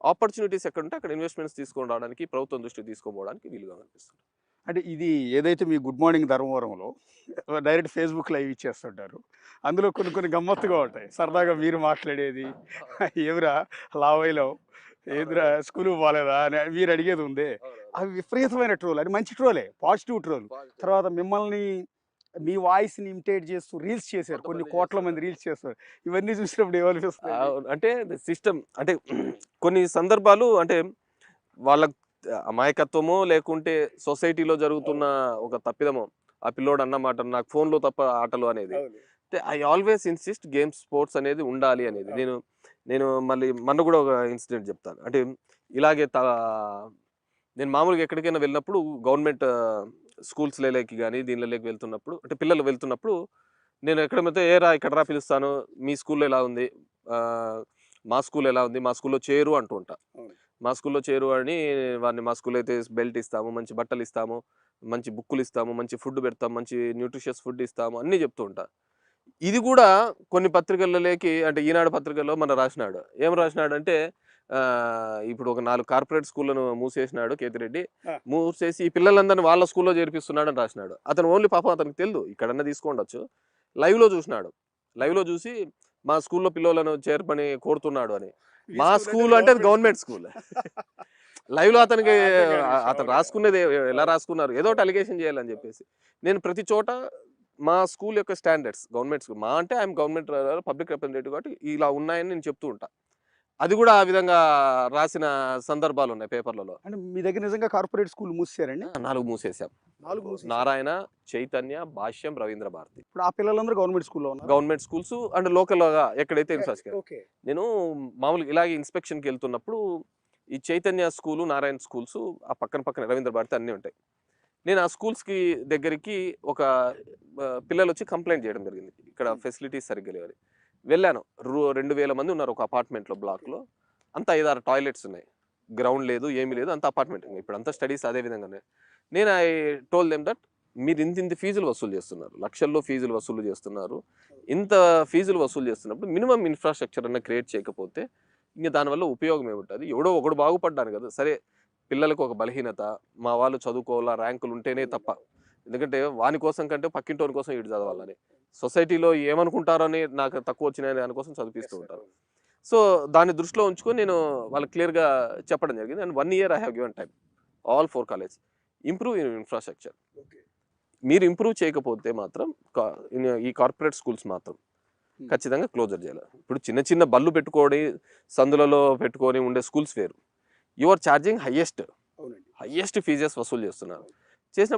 Opportunities ఎక్కడుంటే అక్కడ investments తీసుకొని రావడానికి, ప్రభుత్వం దృష్టికి తీసుకొని వీలుగా కనిపిస్తుంది. అంటే ఇది ఏదైతే మీ గుడ్ మార్నింగ్ ధర్మవరంలో డైరెక్ట్ ఫేస్‌బుక్ లైవ్ ఇచ్చేస్తుంటారు. అందులో కొన్ని కొన్ని గమ్మత్తుగా ఉంటాయి. సరదాగా మీరు మాట్లాడేది, "ఏమిరా లావైలావు, ఏందిరా అవునవును. స్కూలుకి పోలేదా?" అని మీరు అడిగేది ఉందే. అవునవును. అవి విపరీతమైన ట్రోల్. అది మంచి ట్రోలే. Positive troll. పాజిటివ్. తర్వాత మిమ్మల్ని మీ వాయిస్‌ని ఇమిటేట్ చేస్తూ రీల్స్ చేశారు. కొన్ని కొంతమంది కోట్ల మంది చేస్తుంటారు. రీల్స్ చేస్తారు. ఇవన్నీ చూసినప్పుడు ఏమనిపిస్తుందండి? అవును. అంటే సిస్టమ్ అంటే కొన్ని సందర్భాలు అంటే వాళ్ళ అమాయకత్వమో లేకుంటే సొసైటీలో జరుగుతున్న అవును. ఒక తప్పిదమో. ఆ పిల్లోడు అన్న మాట నాకు ఫోన్‌లో తప్ప ఆటలు అనేది. అవును. అంటే I always insist games, sports అనేది ఉండాలి అనేది. అవును. నేను నేను మళ్ళీ మొన్న గూడా ఒక ఇన్సిడెంట్ జెప్తాను. అంటే ఇలాగే నేను మామూలుగా ఎక్కడికైనా వెళ్ళినప్పుడు గవర్నమెంట్ స్కూల్స్‌లలోకి గాని, దీనిలలోకి వెళ్తున్నప్పుడు అంటే పిల్లలు వెళ్తున్నప్పుడు నేను ఎక్కడైతే "ఏరా ఇక్కడ రా పిలుస్తాను. మీ స్కూల్‌లో ఎలా ఉంది? ఆహ్, మా స్కూల్ ఎలా ఉంది? మా స్కూల్‌లో చేరు" అంటూ ఉంటా. అవును. మా స్కూల్‌లో చేరు అని వాడిని మా స్కూల్‌లో అయితే బెల్ట్ ఇస్తాము, మంచి బట్టలిస్తాము, మంచి బుక్కులిస్తాము, మంచి ఫుడ్ పెడతాం, మంచి న్యూట్రిషియస్ ఫుడ్ ఇస్తాము అన్నీ చెప్తూ ఉంటా. ఇది గూడా కొన్ని పత్రికలలోకి అంటే ఈనాడు పత్రికలో రాసినాడు. ఏం రాసినాడంటే ఇప్పుడు ఒక 4 కార్పొరేట్ స్కూల్‌లను మూసేసినాడు కేతిరెడ్డి. ఆ! మూసేసి ఈ పిల్లలందరిని వాళ్ళ స్కూల్‌లో చేర్పిస్తున్నాడని రాసినాడు. అతను ఓన్లీ పాపం అతనికి తెలీదు. ఇక్కడన్నా తీసుకోండొచ్చు. లైవ్‌లో చూసినాడు. ఆహా! లైవ్‌లో చూసి మా స్కూల్‌లో పిల్లోలను చేర్పని కోరుతున్నాడు అని. మీ మా స్కూల్ అంటే స్కూల్ అది అంటే అది గవర్నమెంట్ స్కూల్. Government school. లైవ్‌లో అతనికి అర్థం కాని విషయం. అతను అవునండి. రాసుకునేది ఎలా అవును. రాసుకున్నారు? ఏదో ఒకటి అవును. అలిగేషన్ చేయాలని అవును. చెప్పేసి. నేను ప్రతి చోట మా స్కూల్ యొక్క స్టాండర్డ్స్ గవర్నమెంట్ స్కూల్. మా అంటే ఐయామ్ గవర్నమెంట్ పబ్లిక్ రిప్రజెంటేటివ్ కాబట్టి ఇలా ఉన్నాయని నేను చెప్తూ ఉంటా. అది గూడా ఆ విధంగా రాసిన సందర్భాలున్నాయి పేపర్‌లలో. అంటే మీ దగ్గర నిజంగా కార్పొరేట్ స్కూల్ మూసేసారండి? 4 మూసేసాం. 4 మూసేసారు. నారాయణ, చైతన్య, భాష్యం, రవీంద్ర భారతి. ఇప్పుడు ఆ పిల్లలందరూ గవర్నమెంట్ స్కూల్‌లో ఉన్నారా? గవర్నమెంట్ స్కూల్స్ అండ్ లోకల్‌గా ఎక్కడైతే ఎ ఇన్‌ఫ్రాస్ట్రక్చర్. ఓకే. నేను మామూలుగా ఇలాగే ఇన్స్‌పెక్షన్‌కెళ్తున్నప్పుడు ఈ చైతన్య స్కూలు, నారాయణ స్కూల్సు ఆ పక్కన పక్కన రవీంద్ర భారతి అన్నీ ఉంటాయి. నేను ఆ స్కూల్స్‌కి దగ్గరికి ఒక పిల్లలొచ్చి కంప్లెయింట్ చేయడం జరిగింది. ఇక్కడ హ్మ్. ఫెసిలిటీస్ సరిగ్గా లేవని. వెళ్ళాను. 2000 మంది ఉన్నారు ఒక అపార్ట్మెంట్‌లో ఓకే. బ్లాక్‌లో. అంతా 5, 6 టాయిలెట్స్ ఉన్నాయి. గ్రౌండ్ లేదు, ఏమి లేదు. అంతా అపార్ట్మెంట్. ఇప్పుడంతా స్టడీస్ అదే విధంగానే. నేను టోల్డ్ దెమ్ దట్ మీరు ఇంతింత ఫీజులు వసూలు చేస్తున్నారు. లక్షల్లో ఫీజులు వసూలు చేస్తున్నారు. ఇంత ఫీజులు వసూలు చేస్తున్నప్పుడు మినిమమ్ ఇన్‌ఫ్రాస్ట్రక్చర్ అన్నా క్రియేట్ చేయకపోతే ఇంక దానివల్ల ఉపయోగం ఏముంటది? ఎవడో ఒకడు బాగుపడ్డాను కదా! సరే పిల్లలకు ఒక బలహీనత, మా వాళ్ళు చదువుకోవాలా, ర్యాంకులు ఉంటేనే తప్ప. ఎందుకంటే వాని కోసం కంటే పక్కింటోని కోసం ఈడు అవును. చదవాలని. సొసైటీలో ఏమనుకుంటారని నాకు తక్కువ వచ్చినాయని దాని కోసం చదివిపిస్తూ యెస్ సార్. ఉంటారు. అవును. సో, దాన్ని దృష్టిలో ఉంచుకొని నేను వాళ్ళకి క్లియర్‌గా చెప్పడం జరిగింది. And 1 year I have given time. All 4 colleges. Improve your infrastructure. Okay. మీరు ఇంప్రూవ్ చేయకపోతే మాత్రం క ఈ కార్పొరేట్ స్కూల్స్ మాత్రం హ్మ్. ఖచ్చితంగా క్లోజర్ చేయాలి. ఇప్పుడు చిన్న చిన్న బళ్ళు పెట్టుకొని, సందులలో పెట్టుకొని ఉండే స్కూల్స్ వేరు. యూ ఆర్ చార్జింగ్ హైయెస్ట్, అవునండి. హైయెస్ట్ ఫీజెస్ వసూలు చేస్తున్నారు. అవును. చేసినప్పుడు